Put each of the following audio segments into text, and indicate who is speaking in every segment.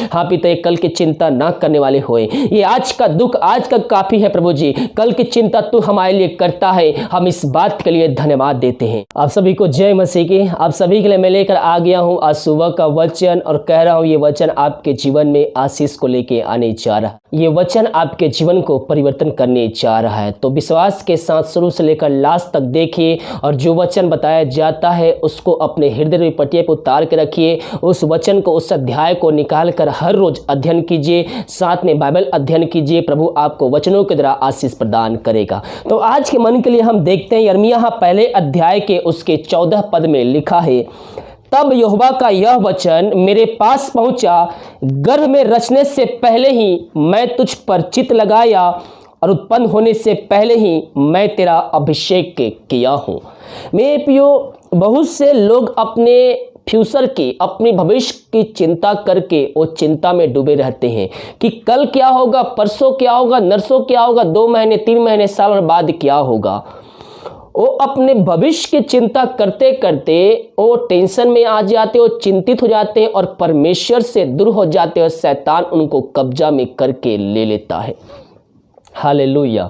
Speaker 1: हाँ पिता, ये कल की चिंता ना करने वाले होए। ये आज का दुख आज का काफ़ी है प्रभु जी, कल की चिंता तू हमारे लिए करता है। हम इस बात के लिए धन्यवाद देते हैं। आप सभी को जय मसीह की। आप सभी के लिए मैं लेकर आ गया हूँ आज सुबह का वचन, और कह रहा हूँ ये वचन आपके जीवन में आशीष को लेके आने जा रहा है। ये वचन आपके जीवन को परिवर्तन करने जा रहा है। तो विश्वास के साथ शुरू से लेकर लास्ट तक देखिए, और जो वचन बताया जाता है उसको अपने हृदय में पटिया पर उतार के रखिए। उस वचन को, उस अध्याय को निकाल कर हर रोज अध्ययन कीजिए, साथ में बाइबल अध्ययन कीजिए। प्रभु आपको वचनों के द्वारा आशीष प्रदान करेगा। तो आज के मन के लिए हम देखते हैं यिर्मयाह पहले अध्याय के उसके 14 पद में लिखा है, तब यहोवा का यह वचन मेरे पास पहुंचा, गर्भ में रचने से पहले ही मैं तुझ पर चित्त लगाया, और उत्पन्न होने से पहले ही मैं तेरा अभिषेक किया हूँ। मेरे प्रियो, बहुत से लोग अपने फ्यूचर की, अपनी भविष्य की चिंता करके वो चिंता में डूबे रहते हैं कि कल क्या होगा, परसों क्या होगा, नरसों क्या होगा, 2 महीने 3 महीने साल और बाद क्या होगा। वो अपने भविष्य की चिंता करते करते वो टेंशन में आ जाते, वो चिंतित हो जाते हैं और परमेश्वर से दूर हो जाते हैं, और शैतान उनको कब्जा में करके ले लेता है। हालेलुया।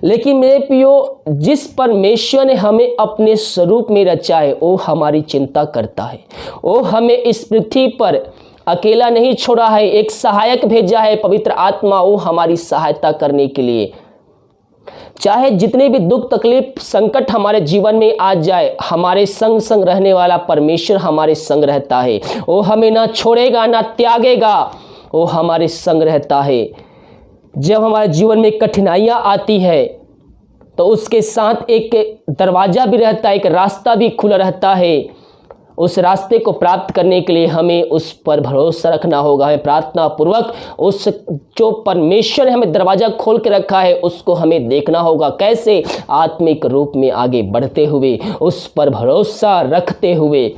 Speaker 1: लेकिन मेरे प्रियो, जिस परमेश्वर ने हमें अपने स्वरूप में रचा है वो हमारी चिंता करता है। वो हमें इस पृथ्वी पर अकेला नहीं छोड़ा है, एक सहायक भेजा है, पवित्र आत्मा, वो हमारी सहायता करने के लिए। चाहे जितने भी दुख तकलीफ संकट हमारे जीवन में आ जाए, हमारे संग संग रहने वाला परमेश्वर हमारे संग रहता है। वो हमें ना छोड़ेगा ना त्यागेगा, वो हमारे संग रहता है। जब हमारे जीवन में कठिनाइयाँ आती है तो उसके साथ एक दरवाज़ा भी रहता है, एक रास्ता भी खुला रहता है। उस रास्ते को प्राप्त करने के लिए हमें उस पर भरोसा रखना होगा। हमें प्रार्थना पूर्वक उस जो परमेश्वर ने हमें दरवाज़ा खोल के रखा है उसको हमें देखना होगा। कैसे? आत्मिक रूप में आगे बढ़ते हुए, उस पर भरोसा रखते हुए।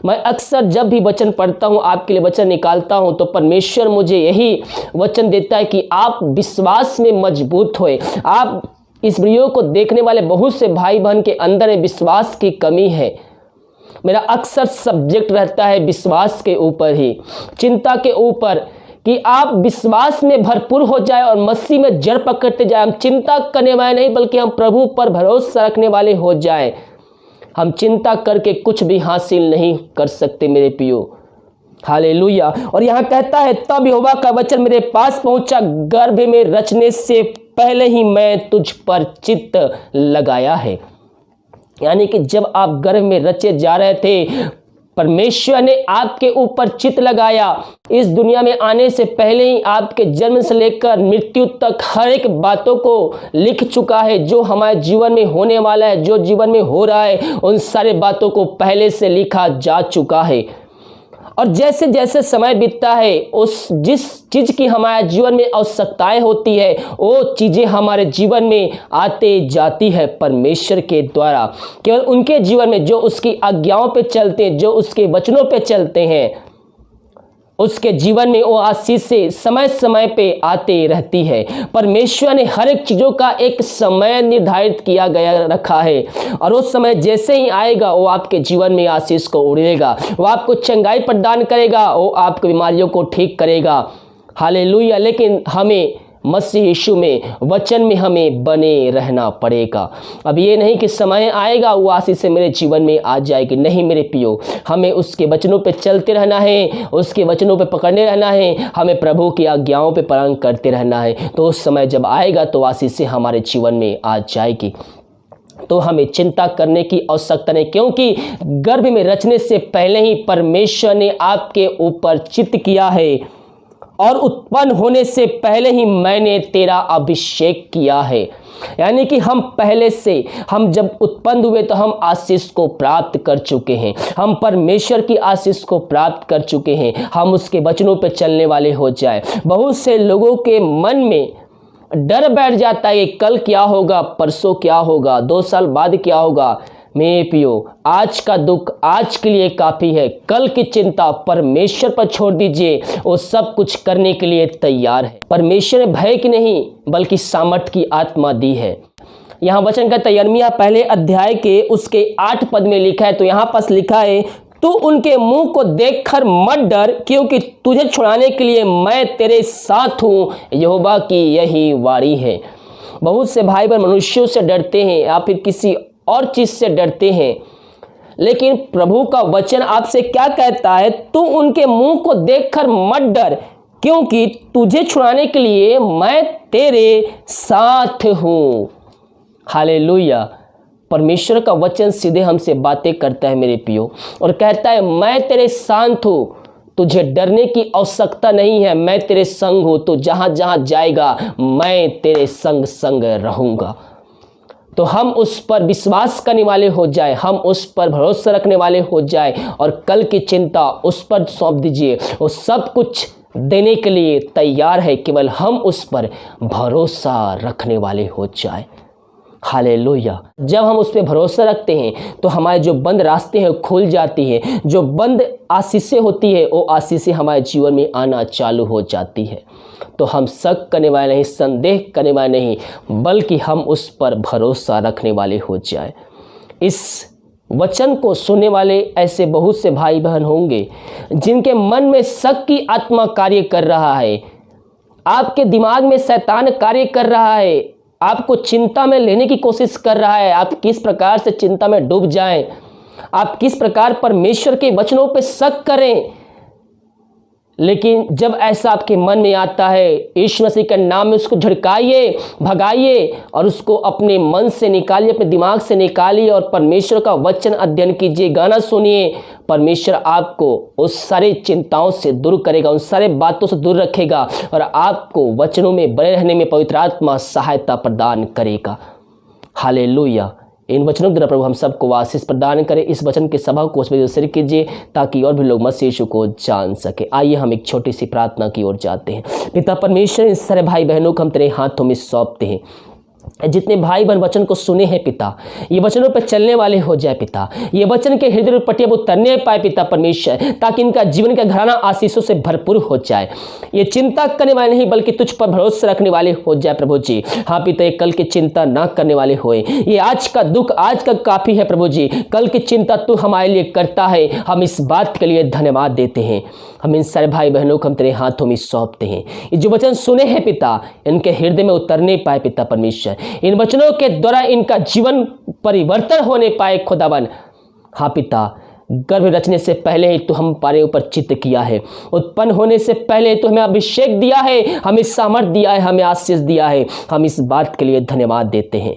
Speaker 1: मैं अक्सर जब भी वचन पढ़ता हूँ, आपके लिए वचन निकालता हूँ, तो परमेश्वर मुझे यही वचन देता है कि आप विश्वास में मजबूत होए। आप इस वीडियो को देखने वाले बहुत से भाई बहन के अंदर में विश्वास की कमी है। मेरा अक्सर सब्जेक्ट रहता है विश्वास के ऊपर ही, चिंता के ऊपर, कि आप विश्वास में भरपूर हो जाए और मसीह में जड़ पकड़ते जाए। हम चिंता करने वाले नहीं, बल्कि हम प्रभु पर भरोसा रखने वाले हो जाए। हम चिंता करके कुछ भी हासिल नहीं कर सकते मेरे प्रियो। हालेलुया। और यहाँ कहता है, तब यहोवा का वचन मेरे पास पहुंचा, गर्भ में रचने से पहले ही मैं तुझ पर चित्त लगाया है। यानी कि जब आप गर्भ में रचे जा रहे थे, परमेश्वर ने आपके ऊपर चित्त लगाया। इस दुनिया में आने से पहले ही आपके जन्म से लेकर मृत्यु तक हर एक बातों को लिख चुका है। जो हमारे जीवन में होने वाला है, जो जीवन में हो रहा है, उन सारे बातों को पहले से लिखा जा चुका है। और जैसे जैसे समय बीतता है, उस जिस चीज़ की हमारे जीवन में आवश्यकताएं होती है, वो चीज़ें हमारे जीवन में आते जाती है परमेश्वर के द्वारा। केवल उनके जीवन में जो उसकी आज्ञाओं पे चलते हैं, जो उसके वचनों पे चलते हैं, उसके जीवन में वो आशीष से समय समय पे आते रहती है। परमेश्वर ने हर एक चीज़ों का एक समय निर्धारित किया गया रखा है, और उस समय जैसे ही आएगा वो आपके जीवन में आशीष को उड़ेगा। वो आपको चंगाई प्रदान करेगा, वो आपकी बीमारियों को ठीक करेगा। हालेलुया। लेकिन हमें मसीह यीशु में, वचन में हमें बने रहना पड़ेगा। अब ये नहीं कि समय आएगा वो आशीष से मेरे जीवन में आ जाएगी। नहीं मेरे प्रियो, हमें उसके वचनों पे चलते रहना है, उसके वचनों पे पकड़ने रहना है, हमें प्रभु की आज्ञाओं पे पालन करते रहना है। तो उस समय जब आएगा तो आशीष से हमारे जीवन में आ जाएगी। तो हमें चिंता करने की आवश्यकता नहीं, क्योंकि गर्भ में रचने से पहले ही परमेश्वर ने आपके ऊपर चित्त किया है, और उत्पन्न होने से पहले ही मैंने तेरा अभिषेक किया है। यानी कि हम पहले से, हम जब उत्पन्न हुए तो हम आशीष को प्राप्त कर चुके हैं। हम परमेश्वर की आशीष को प्राप्त कर चुके हैं। हम उसके वचनों पर चलने वाले हो जाए। बहुत से लोगों के मन में डर बैठ जाता है, कल क्या होगा, परसों क्या होगा, 2 साल बाद क्या होगा। मेरे प्रियो, आज का दुख आज के लिए काफ़ी है। कल की चिंता परमेश्वर पर छोड़ दीजिए, वो सब कुछ करने के लिए तैयार है। परमेश्वर ने भय की नहीं बल्कि सामर्थ की आत्मा दी है। यहाँ वचन कहता है, यिर्मयाह पहले अध्याय के उसके 8 पद में लिखा है। तो यहाँ पास लिखा है, तू उनके मुंह को देखकर मत डर, क्योंकि तुझे छुड़ाने के लिए मैं तेरे साथ हूँ, यहोवा की यही वाणी है। बहुत से भाई बहन मनुष्यों से डरते हैं या फिर किसी और चीज़ से डरते हैं, लेकिन प्रभु का वचन आपसे क्या कहता है? तू उनके मुंह को देखकर मत डर, क्योंकि तुझे छुड़ाने के लिए मैं तेरे साथ हूँ। हालेलुया। परमेश्वर का वचन सीधे हमसे बातें करता है मेरे प्रियो, और कहता है मैं तेरे साथ हूँ, तुझे डरने की आवश्यकता नहीं है, मैं तेरे संग हूँ, तो जहाँ जहाँ जाएगा मैं तेरे संग संग रहूँगा। तो हम उस पर विश्वास करने वाले हो जाए, हम उस पर भरोसा रखने वाले हो जाए और कल की चिंता उस पर सौंप दीजिए। वो सब कुछ देने के लिए तैयार है, केवल हम उस पर भरोसा रखने वाले हो जाए। हालेलुया। जब हम उस पर भरोसा रखते हैं तो हमारे जो बंद रास्ते हैं खुल जाती है, जो बंद आशीषें होती है वो आशीषें हमारे जीवन में आना चालू हो जाती है। तो हम शक करने वाले नहीं, संदेह करने वाले नहीं, बल्कि हम उस पर भरोसा रखने वाले हो जाए। इस वचन को सुनने वाले ऐसे बहुत से भाई बहन होंगे जिनके मन में शक की आत्मा कार्य कर रहा है, आपके दिमाग में शैतान कार्य कर रहा है, आपको चिंता में लेने की कोशिश कर रहा है। आप किस प्रकार से चिंता में डूब जाएं, आप किस प्रकार परमेश्वर के वचनों पर शक करें। लेकिन जब ऐसा आपके मन में आता है, यीशु मसीह के नाम में उसको झड़काइए, भगाइए और उसको अपने मन से निकालिए, अपने दिमाग से निकालिए और परमेश्वर का वचन अध्ययन कीजिए, गाना सुनिए। परमेश्वर आपको उस सारी चिंताओं से दूर करेगा, उन सारे बातों से दूर रखेगा और आपको वचनों में बने रहने में पवित्र आत्मा सहायता प्रदान करेगा। हालेलुया। इन वचनों के द्वारा प्रभु हम सबको आशीष प्रदान करें। इस वचन के सभा को उसमें शेयर कीजिए ताकि और भी लोग मसीह यीशु को जान सके। आइए हम एक छोटी सी प्रार्थना की ओर जाते हैं। पिता परमेश्वर, इन सारे भाई बहनों को हम तेरे हाथों में सौंपते हैं। जितने भाई बहन वचन को सुने हैं पिता, ये वचनों पर चलने वाले हो जाए पिता, ये वचन के हृदय पट्टियां उतरने पाए पिता परमेश्वर, ताकि इनका जीवन का घराना आशीषों से भरपूर हो जाए। ये चिंता करने वाले नहीं बल्कि तुझ पर भरोसा रखने वाले हो जाए प्रभु जी। हाँ पिता, ये कल की चिंता ना करने वाले होए। ये आज का दुख आज का काफ़ी है प्रभु जी, कल की चिंता तू हमारे लिए करता है। हम इस बात के लिए धन्यवाद देते हैं। हम इन सारे भाई बहनों को हम तेरे हाथों में सौंपते हैं। ये जो वचन सुने हैं पिता, इनके हृदय में उतरने पाए पिता परमेश्वर, इन वचनों के द्वारा इनका जीवन परिवर्तन होने पाए खुदावन। हाँ पिता, गर्भ रचने से पहले ही तो हम हमारे ऊपर चित्त किया है, उत्पन्न होने से पहले तो हमें अभिषेक दिया है, हमें सामर्थ दिया है, हमें आशीष दिया है। हम इस बात के लिए धन्यवाद देते हैं।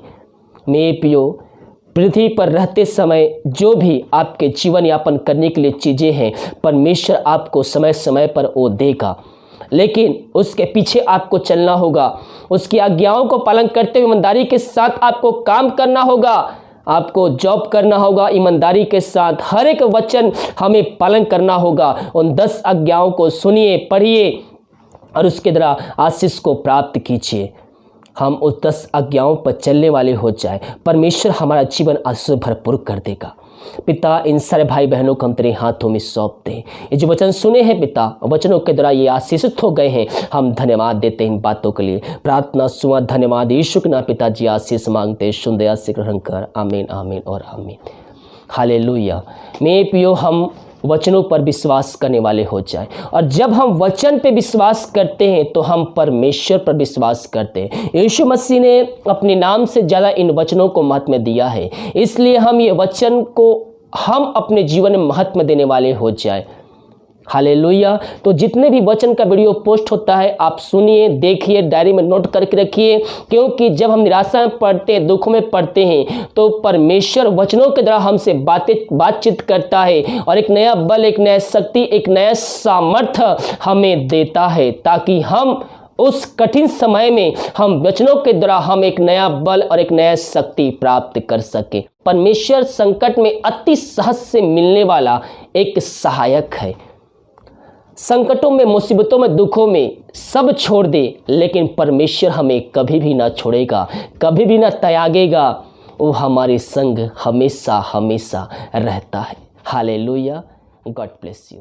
Speaker 1: मेरे प्रियो, पृथ्वी पर रहते समय जो भी आपके जीवन यापन करने के लिए चीज़ें हैं, परमेश्वर आपको समय समय पर वो देगा, लेकिन उसके पीछे आपको चलना होगा। उसकी आज्ञाओं को पालन करते हुए ईमानदारी के साथ आपको काम करना होगा, आपको जॉब करना होगा ईमानदारी के साथ। हर एक वचन हमें पालन करना होगा। उन 10 आज्ञाओं को सुनिए, पढ़िए और उसके द्वारा आशीष को प्राप्त कीजिए। हम उस 10 आज्ञाओं पर चलने वाले हो जाए, परमेश्वर हमारा जीवन आशीष भरपूर कर देगा। पिता, इन सारे भाई बहनों को हम तेरे हाथों में सौंपते हैं। ये जो वचन सुने हैं पिता, वचनों के द्वारा ये आशीषित हो गए हैं। हम धन्यवाद देते हैं इन बातों के लिए। प्रार्थना सुना, धन्यवाद यीशु के नाम पिताजी आशीष मांगते, सुन दया से ग्रहण कर। आमीन, आमीन और आमीन। हालेलुया। मेरे प्रियो, हम वचनों पर विश्वास करने वाले हो जाए, और जब हम वचन पे विश्वास करते हैं तो हम परमेश्वर पर विश्वास करते हैं। यीशु मसीह ने अपने नाम से ज़्यादा इन वचनों को महत्व दिया है, इसलिए हम ये वचन को हम अपने जीवन में महत्व देने वाले हो जाए। हालेलुया। तो जितने भी वचन का वीडियो पोस्ट होता है आप सुनिए, देखिए, डायरी में नोट करके रखिए, क्योंकि जब हम निराशा में पड़ते हैं, दुखों में पड़ते हैं, तो परमेश्वर वचनों के द्वारा हमसे बातचीत करता है और एक नया बल, एक नया शक्ति, एक नया सामर्थ्य हमें देता है, ताकि हम उस कठिन समय में हम वचनों के द्वारा हम एक नया बल और एक नया शक्ति प्राप्त कर सके। परमेश्वर संकट में अति सहज से मिलने वाला एक सहायक है। संकटों में, मुसीबतों में, दुखों में सब छोड़ दे, लेकिन परमेश्वर हमें कभी भी ना छोड़ेगा, कभी भी ना त्यागेगा। वो हमारे संग हमेशा हमेशा रहता है। हालेलुया। God bless you.